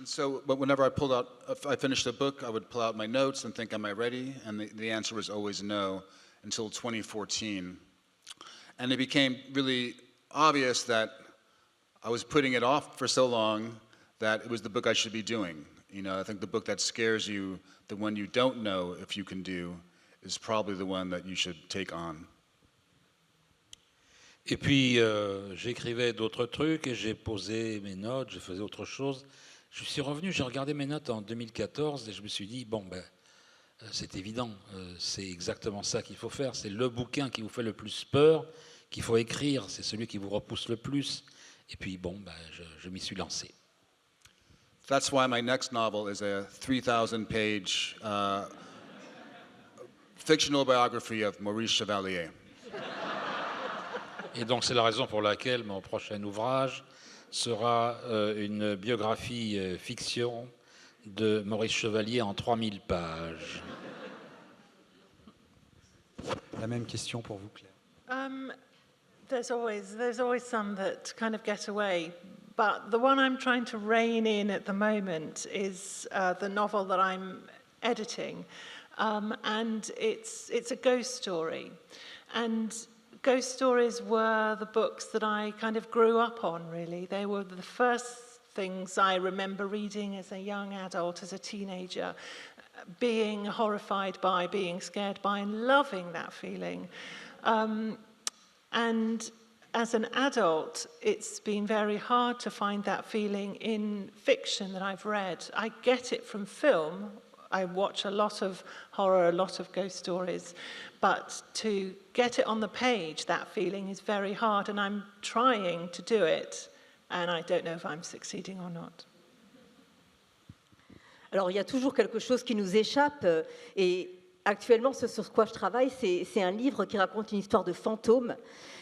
So, but whenever I finished a book, I would pull out my notes and think, am I ready? And the answer was always no, until 2014. And it became really obvious that I was putting it off for so long that it was the book I should be doing. You know, I think the book that scares you, the one you don't know if you can do, is probably the one that you should take on. Et puis, j'écrivais d'autres trucs et j'ai posé mes notes, je faisais autre chose. Je suis revenu, j'ai regardé mes notes en 2014 et je me suis dit, bon, ben, c'est évident, c'est exactement ça qu'il faut faire. C'est le bouquin qui vous fait le plus peur qu'il faut écrire, c'est celui qui vous repousse le plus. Et puis, bon, ben, je m'y suis lancé. That's why my next novel is a 3,000-page fictional biography of Maurice Chevalier. Et donc, c'est la raison pour laquelle mon prochain ouvrage sera une biographie fiction de Maurice Chevalier en 3000 pages. La même question pour vous, Claire. There's always some that kind of get away, but the one I'm trying to rein in at the moment is the novel that I'm editing, and it's a ghost story, and ghost stories were the books that I kind of grew up on, really. They were the first things I remember reading as a young adult, as a teenager, being horrified by, being scared by, and loving that feeling. And as an adult, it's been very hard to find that feeling in fiction that I've read. I get it from film. I watch a lot of horror, a lot of ghost stories. But to get it on the page, that feeling is very hard, and I'm trying to do it, and I don't know if I'm succeeding or not. Alors, il y a toujours quelque chose qui nous échappe, et actuellement, ce sur quoi je travaille, c'est un livre qui raconte une histoire de fantôme.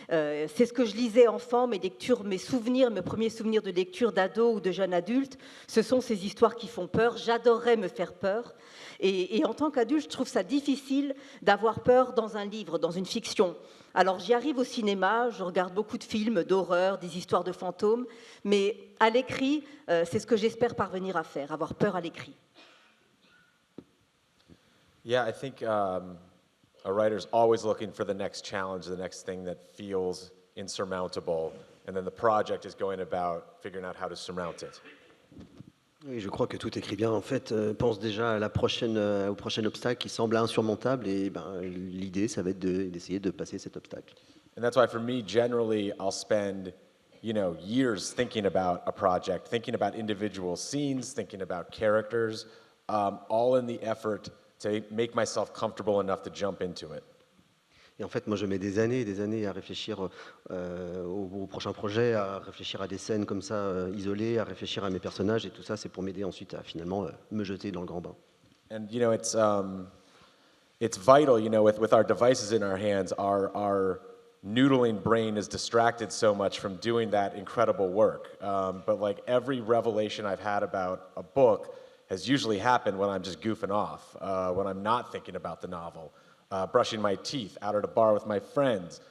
C'est ce que je lisais enfant, mes lectures, mes souvenirs, mes premiers souvenirs de lecture d'ado ou de jeune adulte. Ce sont ces histoires qui font peur. J'adorerais me faire peur. Et en tant qu'adulte, je trouve ça difficile d'avoir peur dans un livre, dans une fiction. Alors j'y arrive au cinéma, je regarde beaucoup de films d'horreur, des histoires de fantômes, mais à l'écrit, c'est ce que j'espère parvenir à faire, avoir peur à l'écrit. Yeah, I think a writer's always looking for the next challenge, the next thing that feels insurmountable, and then the project is going about figuring out how to surmount it. Oui, je crois que tout écrivain, en fait, pense déjà à au prochain obstacle qui semble insurmontable, et ben, l'idée, ça va être d'essayer de passer cet obstacle. And that's why for me, generally, I'll spend, years thinking about a project, thinking about individual scenes, thinking about characters, all in the effort to make myself comfortable enough to jump into it. Et en fait, moi, je mets des années à réfléchir au prochain projet, à réfléchir à des scènes comme ça, isolées, à réfléchir à mes personnages, et tout ça, c'est pour m'aider ensuite à finalement me jeter dans le grand bain. And it's vital, with our devices in our hands, our noodling brain is distracted so much from doing that incredible work. But like every revelation I've had about a book has usually happened when I'm just goofing off, when I'm not thinking about the novel, brushing my teeth, out at a bar with my friends,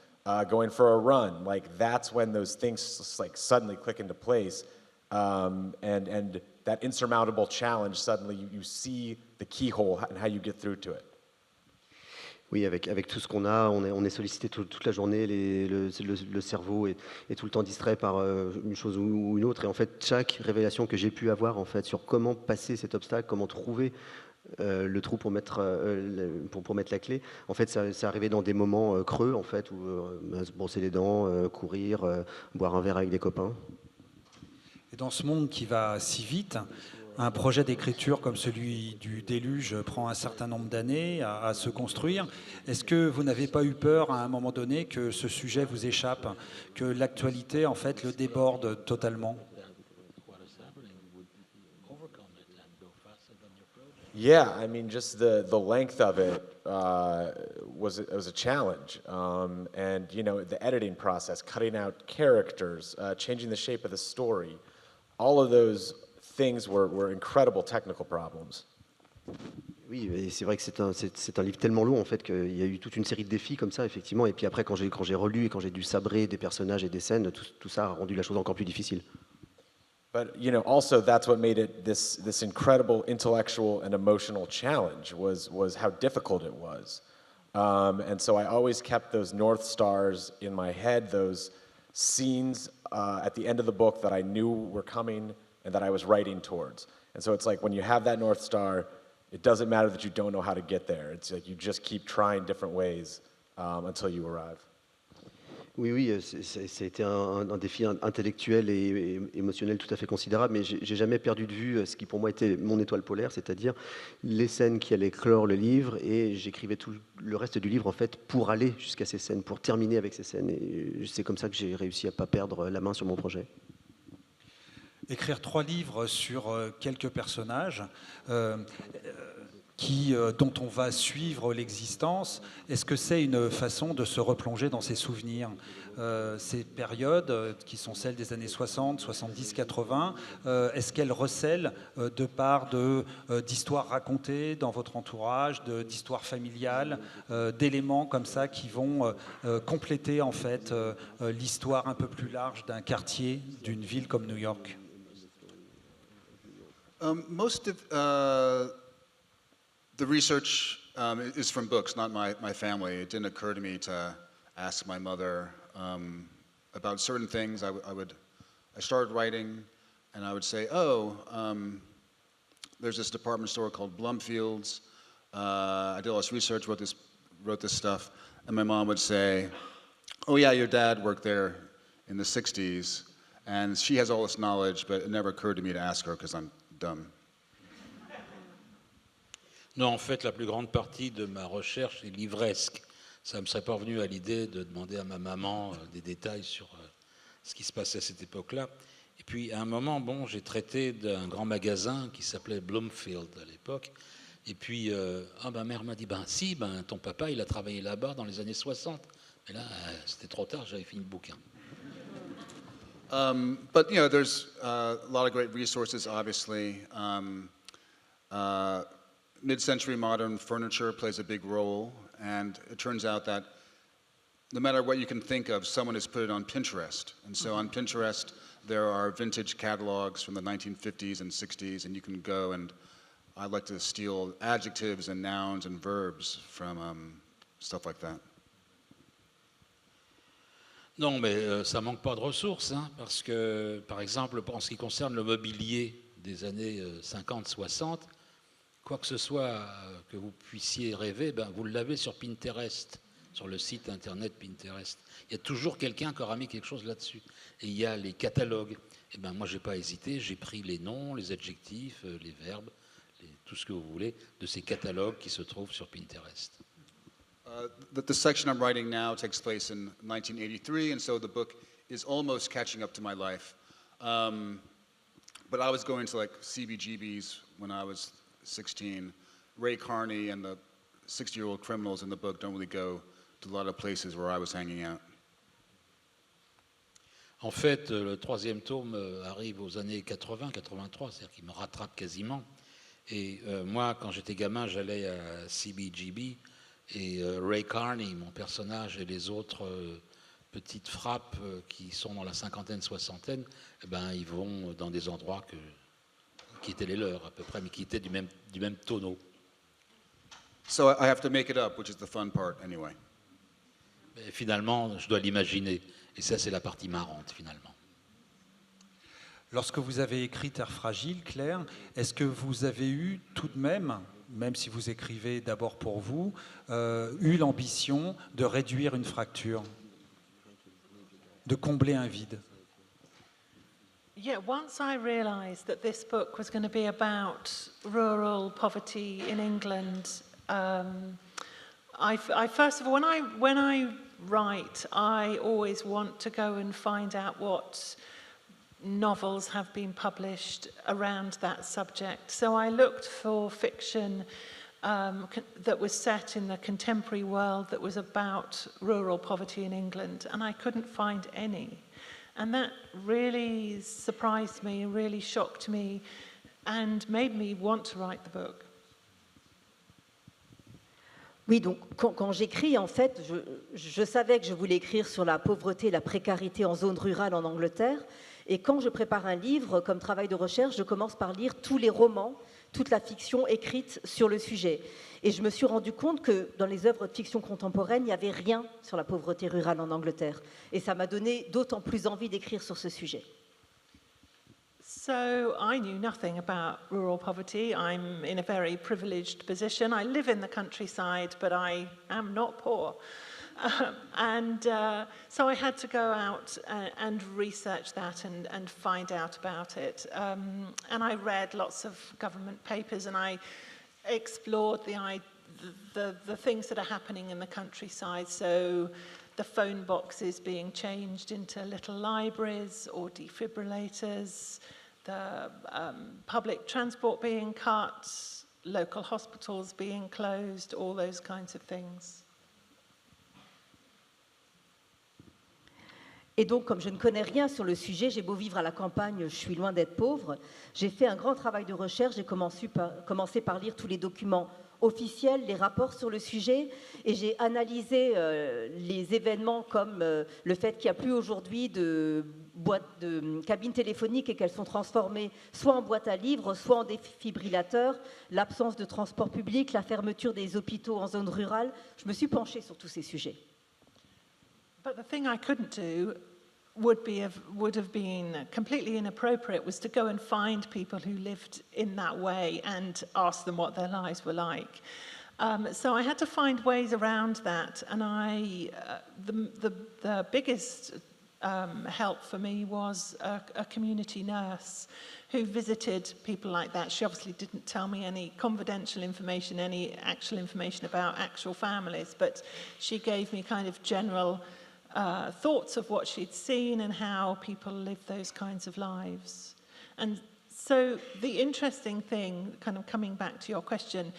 going for a run. Like that's when those things just, like suddenly click into place, and that insurmountable challenge, suddenly you see the keyhole and how you get through to it. Oui, avec tout ce qu'on a, on est sollicité toute la journée, le cerveau est tout le temps distrait par une chose ou une autre. Et en fait, chaque révélation que j'ai pu avoir en fait, sur comment passer cet obstacle, comment trouver le trou pour mettre la clé, en fait, c'est arrivé dans des moments creux, en fait, où se brosser les dents, courir, boire un verre avec des copains. Et dans ce monde qui va si vite, un projet d'écriture comme celui du Déluge prend un certain nombre d'années à se construire. Est-ce que vous n'avez pas eu peur à un moment donné que ce sujet vous échappe, que l'actualité en fait le déborde totalement? Yeah, I mean, just the length of it was a challenge, and the editing process, cutting out characters, changing the shape of the story, all of those things were incredible technical problems. Oui, et c'est vrai que c'est un livre tellement long en fait qu'il y a eu toute une série de défis comme ça effectivement. Et puis après, quand j'ai relu et quand j'ai dû sabrer des personnages et des scènes, tout ça a rendu la chose encore plus difficile. But also that's what made it this incredible intellectual and emotional challenge was how difficult it was, and so I always kept those North Stars in my head, those scenes at the end of the book that I knew were coming and that I was writing towards. And so it's like when you have that North Star, it doesn't matter that you don't know how to get there. It's like you just keep trying different ways until you arrive. Oui, c'était un défi intellectuel et émotionnel tout à fait considérable, mais j'ai jamais perdu de vue ce qui pour moi était mon étoile polaire, c'est-à-dire les scènes qui allaient clore le livre, et j'écrivais tout le reste du livre en fait pour aller jusqu'à ces scènes, pour terminer avec ces scènes, et c'est comme ça que j'ai réussi à pas perdre la main sur mon projet. Écrire 3 livres sur quelques personnages dont on va suivre l'existence, est-ce que c'est une façon de se replonger dans ses souvenirs, ces périodes qui sont celles des années 60, 70, 80, est-ce qu'elles recèlent de part d'histoires racontées dans votre entourage, d'histoires familiales, d'éléments comme ça qui vont compléter en fait l'histoire un peu plus large d'un quartier, d'une ville comme New York? Most of the research is from books, not my family. It didn't occur to me to ask my mother about certain things. I started writing, and I would say, there's this department store called Blumfield's. I did all this research, wrote this stuff, and my mom would say, oh yeah, your dad worked there in the 60s, and she has all this knowledge, but it never occurred to me to ask her because I'm dumb. Non, en fait, la plus grande partie de ma recherche est livresque. Ça ne me serait pas venu à l'idée de demander à ma maman des détails sur ce qui se passait à cette époque-là. Et puis, à un moment, j'ai traité d'un grand magasin qui s'appelait Bloomfield à l'époque, Et puis, ma mère m'a dit, si, ton papa, il a travaillé là-bas dans les années 60. Mais là, c'était trop tard, j'avais fini le bouquin. But you know, there's a lot of great resources. Obviously, mid-century modern furniture plays a big role, and it turns out that no matter what you can think of, someone has put it on Pinterest. And so on Pinterest, there are vintage catalogs from the 1950s and 60s, and you can go and I like to steal adjectives and nouns and verbs from stuff like that. Non, mais ça manque pas de ressources, hein, parce que, par exemple, en ce qui concerne le mobilier des années 50-60, quoi que ce soit que vous puissiez rêver, vous l'avez sur Pinterest, sur le site internet Pinterest. Il y a toujours quelqu'un qui aura mis quelque chose là-dessus. Et il y a les catalogues. Et moi, j'ai pas hésité, j'ai pris les noms, les adjectifs, les verbes, tout ce que vous voulez, de ces catalogues qui se trouvent sur Pinterest. The section I'm writing now takes place in 1983, and so the book is almost catching up to my life. But I was going to like CBGBs when I was 16. Ray Carney and the 60-year-old criminals in the book don't really go to a lot of places where I was hanging out. En fait, le troisième tome arrive aux années 80-83, c'est-à-dire qu'il me rattrape quasiment. Et moi, quand j'étais gamin, j'allais à CBGB. Et Ray Carney, mon personnage, et les autres petites frappes qui sont dans la cinquantaine, soixantaine, ils vont dans des endroits qui étaient les leurs à peu près, mais qui étaient du même tonneau. So I have to make it up, which is the fun part anyway. Mais finalement, je dois l'imaginer. Et ça, c'est la partie marrante, finalement. Lorsque vous avez écrit Terre fragile, Claire, est-ce que vous avez eu tout de même si vous écrivez d'abord pour vous, eu l'ambition de réduire une fracture, de combler un vide? Yeah, once I realised that this book was going to be about rural poverty in England, I first of all, when I write, I always want to go and find out what novels have been published around that subject. So I looked for fiction that was set in the contemporary world that was about rural poverty in England, and I couldn't find any. And that really surprised me, really shocked me, and made me want to write the book. Oui, donc quand j'écris, en fait, je savais que je voulais écrire sur la pauvreté et la précarité en zone rurale en Angleterre. Et quand je prépare un livre comme travail de recherche, je commence par lire tous les romans, toute la fiction écrite sur le sujet. Et je me suis rendu compte que dans les œuvres de fiction contemporaine, il n'y avait rien sur la pauvreté rurale en Angleterre. Et ça m'a donné d'autant plus envie d'écrire sur ce sujet. So I knew nothing about rural poverty. I'm in a very privileged position. I live in the countryside, but I am not poor. So I had to go out and research that and find out about it. And I read lots of government papers, and I explored the things that are happening in the countryside. So the phone boxes being changed into little libraries or defibrillators, the public transport being cut, local hospitals being closed, all those kinds of things. Et donc, comme je ne connais rien sur le sujet, j'ai beau vivre à la campagne, je suis loin d'être pauvre, j'ai fait un grand travail de recherche, j'ai commencé par lire tous les documents officiels, les rapports sur le sujet, et j'ai analysé les événements comme le fait qu'il n'y a plus aujourd'hui de cabines téléphoniques et qu'elles sont transformées soit en boîtes à livres, soit en défibrillateurs, l'absence de transport public, la fermeture des hôpitaux en zone rurale. Je me suis penchée sur tous ces sujets. But the thing I couldn't do would have been completely inappropriate was to go and find people who lived in that way and ask them what their lives were like. So I had to find ways around that, and the biggest help for me was a community nurse who visited people like that. She obviously didn't tell me any confidential information, any actual information about actual families, but she gave me kind of general thoughts of what she'd seen and how people live those kinds of lives. And So the interesting thing, kind of coming back to your question,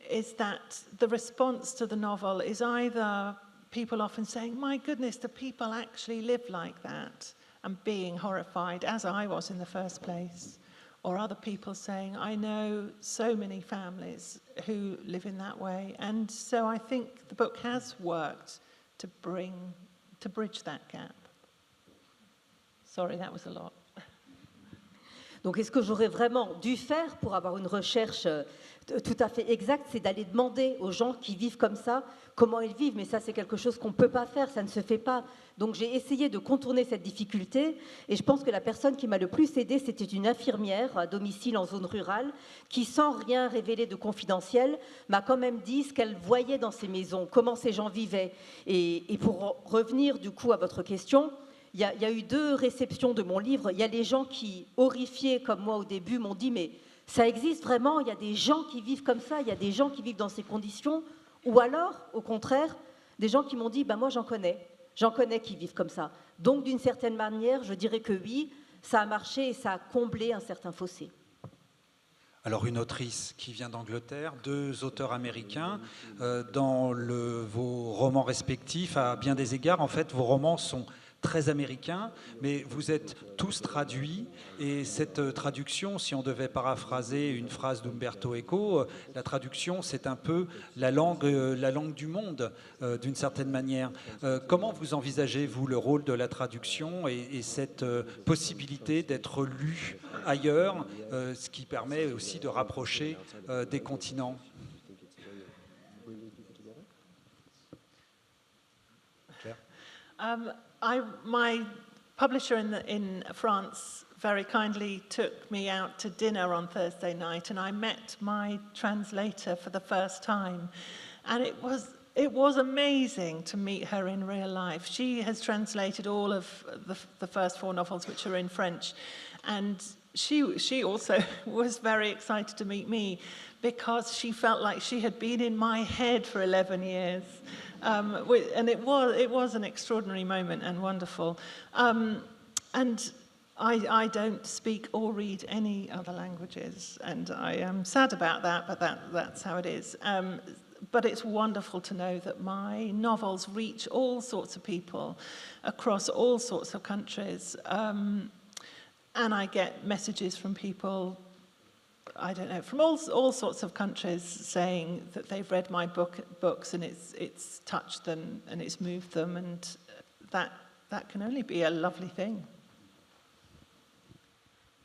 is that the response to the novel is either people often saying, my goodness, do people actually live like that? And being horrified, as I was in the first place. Or other people saying, I know so many families who live in that way. And so I think the book has worked to bridge that gap. Sorry, that was a lot. Donc, est-ce que j'aurais vraiment dû faire pour avoir une recherche tout à fait exacte, c'est d'aller demander aux gens qui vivent comme ça comment ils vivent, mais ça c'est quelque chose qu'on ne peut pas faire, ça ne se fait pas. Donc j'ai essayé de contourner cette difficulté et je pense que la personne qui m'a le plus aidée, c'était une infirmière à domicile en zone rurale qui, sans rien révéler de confidentiel, m'a quand même dit ce qu'elle voyait dans ces maisons, comment ces gens vivaient. Et pour revenir du coup à votre question, il y a eu 2 réceptions de mon livre. Il y a les gens qui, horrifiés comme moi au début, m'ont dit « mais ça existe vraiment, il y a des gens qui vivent comme ça, il y a des gens qui vivent dans ces conditions ». Ou alors, au contraire, des gens qui m'ont dit « moi j'en connais qui vivent comme ça ». Donc d'une certaine manière, je dirais que oui, ça a marché et ça a comblé un certain fossé. Alors une autrice qui vient d'Angleterre, 2 auteurs américains. Dans vos romans respectifs, à bien des égards, en fait, vos romans sont très américains, mais vous êtes tous traduits, et cette traduction, si on devait paraphraser une phrase d'Umberto Eco, la traduction, c'est un peu la langue du monde, d'une certaine manière. Comment vous envisagez, vous, le rôle de la traduction et cette possibilité d'être lu ailleurs, ce qui permet aussi de rapprocher des continents? My publisher in France very kindly took me out to dinner on Thursday night, and I met my translator for the first time. And it was amazing to meet her in real life. She has translated all of the first 4 novels, which are in French. And she also was very excited to meet me because she felt like she had been in my head for 11 years. And it was an extraordinary moment and wonderful. And I don't speak or read any other languages, and I am sad about that, but that's how it is. But it's wonderful to know that my novels reach all sorts of people across all sorts of countries. And I get messages from people, I don't know, from all sorts of countries saying that they've read my books and it's touched them and it's moved them, and that can only be a lovely thing.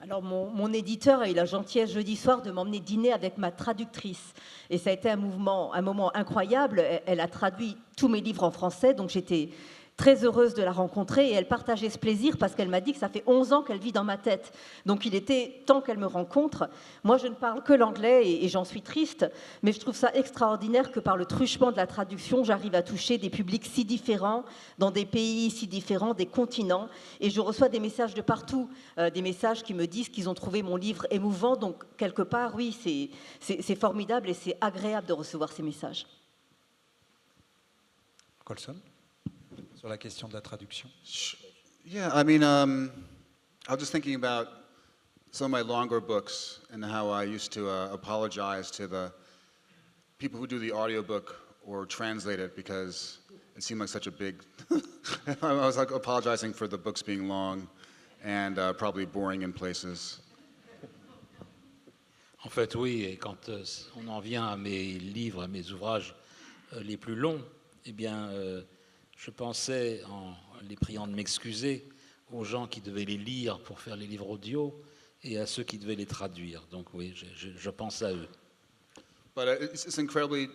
Alors mon éditeur a eu la gentillesse jeudi soir de m'emmener dîner avec ma traductrice. Et ça a été un moment incroyable. Elle a traduit tous mes livres en français, donc j'étais très heureuse de la rencontrer, et elle partageait ce plaisir parce qu'elle m'a dit que ça fait 11 ans qu'elle vit dans ma tête. Donc il était temps qu'elle me rencontre. Moi, je ne parle que l'anglais et j'en suis triste, mais je trouve ça extraordinaire que par le truchement de la traduction, j'arrive à toucher des publics si différents, dans des pays si différents, des continents, et je reçois des messages de partout, des messages qui me disent qu'ils ont trouvé mon livre émouvant. Donc quelque part, oui, c'est formidable et c'est agréable de recevoir ces messages. Colson, sur la question de la traduction. Yeah, I mean, I was just thinking about some of my longer books and how I used to apologize to the people who do the audiobook or translate it because it seemed like such a big... I was like apologizing for the books being long and probably boring in places. En fait, oui, et quand on en vient à mes livres, à mes ouvrages les plus longs, eh bien, je pensais, en les priant de m'excuser, aux gens qui devaient les lire pour faire les livres audio et à ceux qui devaient les traduire. Donc oui, je pense à eux. But it's an incredibly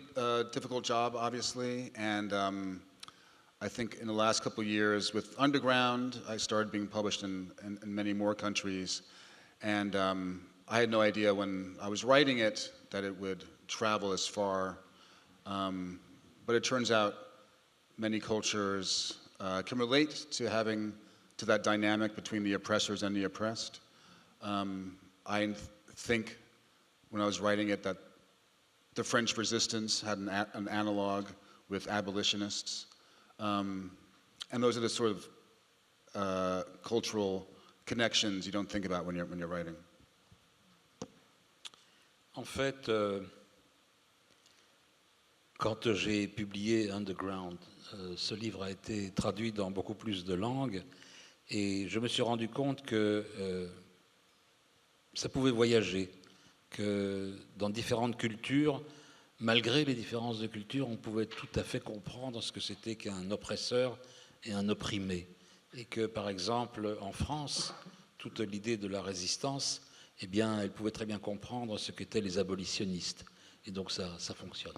difficult job, obviously, and I think in the last couple of years with Underground, I started being published in many more countries, and I had no idea when I was writing it that it would travel as far, but it turns out many cultures can relate to that dynamic between the oppressors and the oppressed. I think when I was writing it that the French resistance had an analog with abolitionists, and those are the sort of cultural connections you don't think about when you're writing. En fait, quand j'ai publié Underground, ce livre a été traduit dans beaucoup plus de langues et je me suis rendu compte que ça pouvait voyager, que dans différentes cultures, malgré les différences de culture, on pouvait tout à fait comprendre ce que c'était qu'un oppresseur et un opprimé. Et que, par exemple, en France, toute l'idée de la résistance, eh bien, elle pouvait très bien comprendre ce qu'étaient les abolitionnistes. Et donc, ça fonctionne.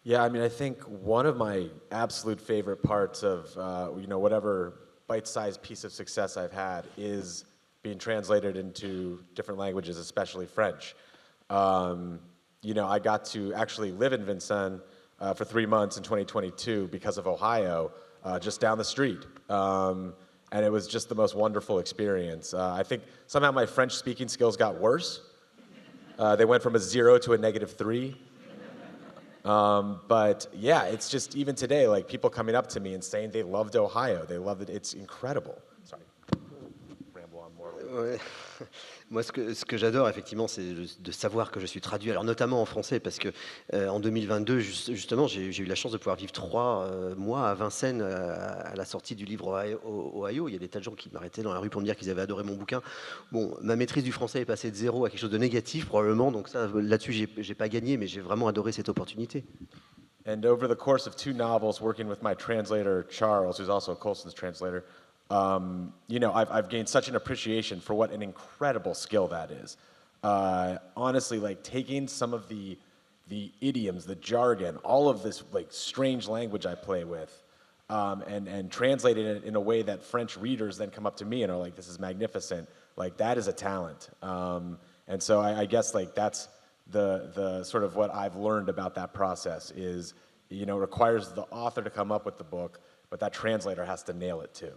Yeah, I mean, I think one of my absolute favorite parts of, whatever bite-sized piece of success I've had is being translated into different languages, especially French. I got to actually live in Vincennes for 3 months in 2022 because of Ohio, just down the street. And it was just the most wonderful experience. I think somehow my French speaking skills got worse. They went from a 0 to a -3. But yeah, it's just even today, like people coming up to me and saying they loved Ohio. They loved it. It's incredible. Sorry. Ramble on more. Ouais. Moi, ce que j'adore, effectivement, c'est de savoir que je suis traduit, alors notamment en français, parce que en 2022, justement, j'ai eu la chance de pouvoir vivre 3 mois à Vincennes à la sortie du livre Ohio. Il y a des tas de gens qui m'arrêtaient dans la rue pour me dire qu'ils avaient adoré mon bouquin. Bon, ma maîtrise du français est passée de 0 à quelque chose de négatif, probablement, donc ça, là-dessus, j'ai pas gagné, mais j'ai vraiment adoré cette opportunité. And over the course of 2 novels, working with my translator, Charles, who's also a Colson's translator, I've gained such an appreciation for what an incredible skill that is. Honestly, like taking some of the idioms, the jargon, all of this like strange language I play with, and translating it in a way that French readers then come up to me and are like, "This is magnificent." Like that is a talent. And so I guess like that's the sort of what I've learned about that process is, it requires the author to come up with the book, but that translator has to nail it too.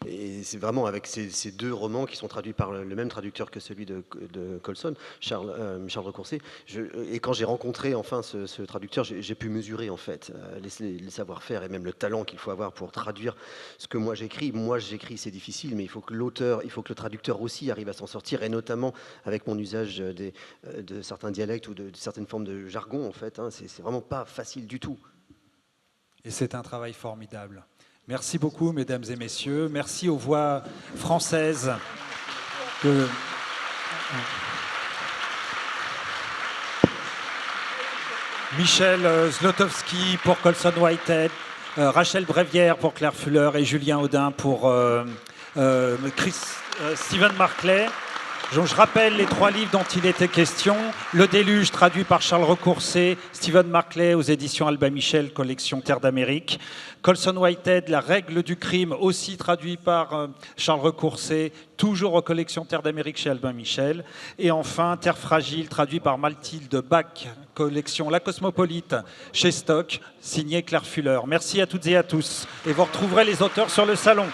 Et c'est vraiment avec ces 2 romans qui sont traduits par le même traducteur que celui de Colson, Charles Recourcé. Et quand j'ai rencontré enfin ce traducteur, j'ai pu mesurer en fait les savoir-faire et même le talent qu'il faut avoir pour traduire ce que moi j'écris. Moi j'écris, c'est difficile, mais il faut que le traducteur aussi arrive à s'en sortir, et notamment avec mon usage de certains dialectes ou de certaines formes de jargon en fait. C'est vraiment pas facile du tout. Et c'est un travail formidable. Merci beaucoup, mesdames et messieurs. Merci aux voix françaises. Michel Zlotowski pour Colson Whitehead, Rachel Brévière pour Claire Fuller et Julien Audin pour Stephen Marclay. Donc, je rappelle les 3 livres dont il était question. Le Déluge, traduit par Charles Recourcé, Stephen Marclay aux éditions Albin Michel, collection Terre d'Amérique. Colson Whitehead, La règle du crime, aussi traduit par Charles Recourcé, toujours aux collections Terre d'Amérique chez Albin Michel. Et enfin, Terre fragile, traduit par Mathilde Bach, collection La Cosmopolite chez Stock, signé Claire Fuller. Merci à toutes et à tous. Et vous retrouverez les auteurs sur le salon.